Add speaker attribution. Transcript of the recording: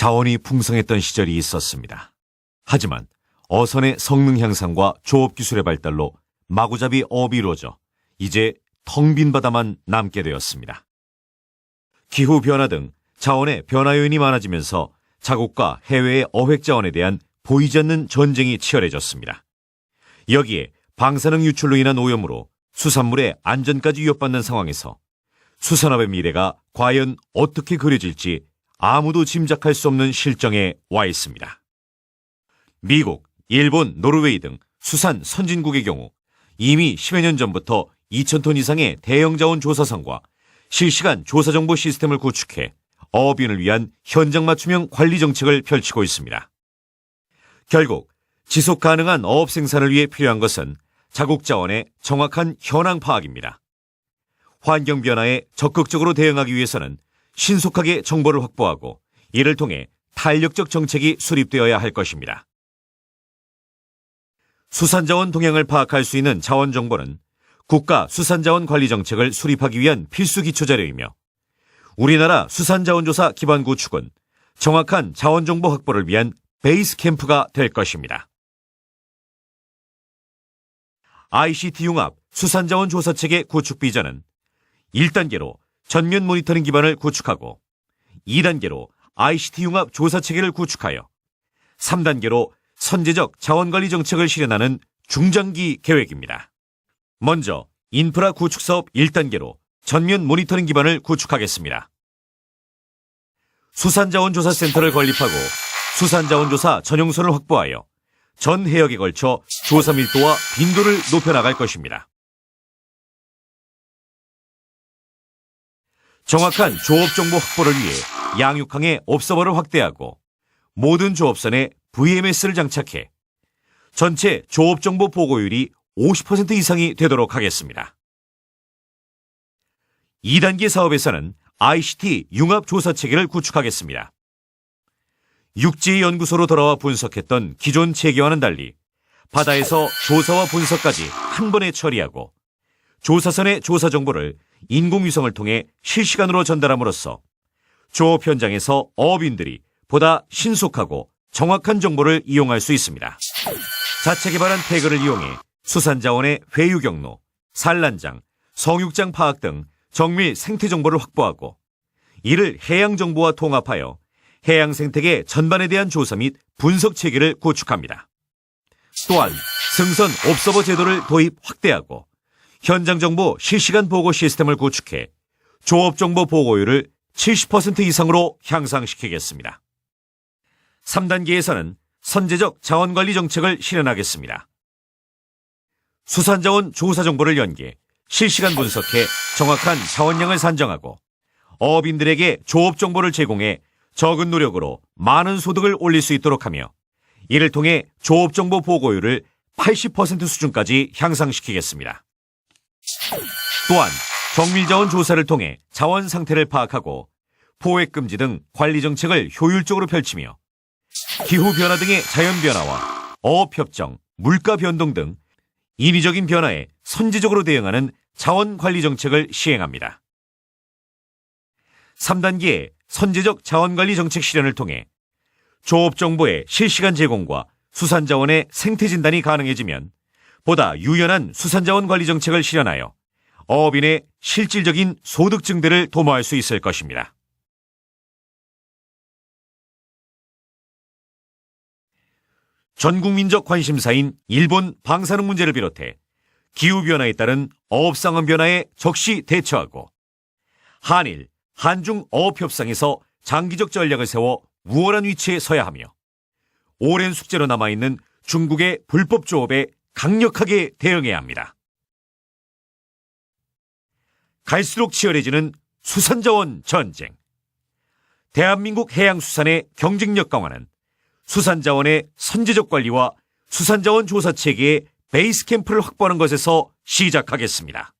Speaker 1: 자원이 풍성했던 시절이 있었습니다. 하지만 어선의 성능 향상과 조업 기술의 발달로 마구잡이 어업이 이루어져 이제 텅 빈 바다만 남게 되었습니다. 기후 변화 등 자원의 변화 요인이 많아지면서 자국과 해외의 어획 자원에 대한 보이지 않는 전쟁이 치열해졌습니다. 여기에 방사능 유출로 인한 오염으로 수산물의 안전까지 위협받는 상황에서 수산업의 미래가 과연 어떻게 그려질지 아무도 짐작할 수 없는 실정에 와 있습니다. 미국, 일본, 노르웨이 등 수산 선진국의 경우 이미 10여 년 전부터 2,000톤 이상의 대형 자원 조사선과 실시간 조사 정보 시스템을 구축해 어업인을 위한 현장 맞춤형 관리 정책을 펼치고 있습니다. 결국 지속 가능한 어업 생산을 위해 필요한 것은 자국 자원의 정확한 현황 파악입니다. 환경 변화에 적극적으로 대응하기 위해서는 신속하게 정보를 확보하고 이를 통해 탄력적 정책이 수립되어야 할 것입니다. 수산자원 동향을 파악할 수 있는 자원 정보는 국가 수산자원 관리 정책을 수립하기 위한 필수 기초 자료이며 우리나라 수산자원조사 기반 구축은 정확한 자원정보 확보를 위한 베이스 캠프가 될 것입니다. ICT 융합 수산자원조사체계 구축 비전은 1단계로 전면 모니터링 기반을 구축하고 2단계로 ICT 융합 조사체계를 구축하여 3단계로 선제적 자원관리 정책을 실현하는 중장기 계획입니다. 먼저 인프라 구축 사업 1단계로 전면 모니터링 기반을 구축하겠습니다. 수산자원조사센터를 건립하고 수산자원조사 전용선을 확보하여 전 해역에 걸쳐 조사 밀도와 빈도를 높여나갈 것입니다. 정확한 조업정보 확보를 위해 양육항의 옵서버를 확대하고 모든 조업선에 VMS를 장착해 전체 조업정보 보고율이 50% 이상이 되도록 하겠습니다. 2단계 사업에서는 ICT 융합조사체계를 구축하겠습니다. 육지연구소로 돌아와 분석했던 기존 체계와는 달리 바다에서 조사와 분석까지 한 번에 처리하고 조사선의 조사 정보를 인공위성을 통해 실시간으로 전달함으로써 조업 현장에서 어업인들이 보다 신속하고 정확한 정보를 이용할 수 있습니다. 자체 개발한 태그를 이용해 수산자원의 회유 경로, 산란장, 성육장 파악 등 정밀 생태 정보를 확보하고 이를 해양 정보와 통합하여 해양 생태계 전반에 대한 조사 및 분석 체계를 구축합니다. 또한 승선 옵서버 제도를 도입 확대하고 현장 정보 실시간 보고 시스템을 구축해 조업 정보 보고율을 70% 이상으로 향상시키겠습니다. 3단계에서는 선제적 자원관리 정책을 실현하겠습니다. 수산자원 조사 정보를 연계, 실시간 분석해 정확한 자원량을 산정하고 어업인들에게 조업 정보를 제공해 적은 노력으로 많은 소득을 올릴 수 있도록 하며 이를 통해 조업 정보 보고율을 80% 수준까지 향상시키겠습니다. 또한 정밀자원 조사를 통해 자원 상태를 파악하고 포획 금지 등 관리 정책을 효율적으로 펼치며 기후변화 등의 자연변화와 어업협정, 물가 변동 등 인위적인 변화에 선제적으로 대응하는 자원관리 정책을 시행합니다. 3단계의 선제적 자원관리 정책 실현을 통해 조업정보의 실시간 제공과 수산자원의 생태진단이 가능해지면 보다 유연한 수산자원 관리 정책을 실현하여 어업인의 실질적인 소득 증대를 도모할 수 있을 것입니다. 전국민적 관심사인 일본 방사능 문제를 비롯해 기후변화에 따른 어업상황 변화에 적시 대처하고 한일, 한중 어업협상에서 장기적 전략을 세워 우월한 위치에 서야 하며 오랜 숙제로 남아있는 중국의 불법 조업에 강력하게 대응해야 합니다. 갈수록 치열해지는 수산자원 전쟁. 대한민국 해양수산의 경쟁력 강화는 수산자원의 선제적 관리와 수산자원 조사 체계의 베이스 캠프를 확보하는 것에서 시작하겠습니다.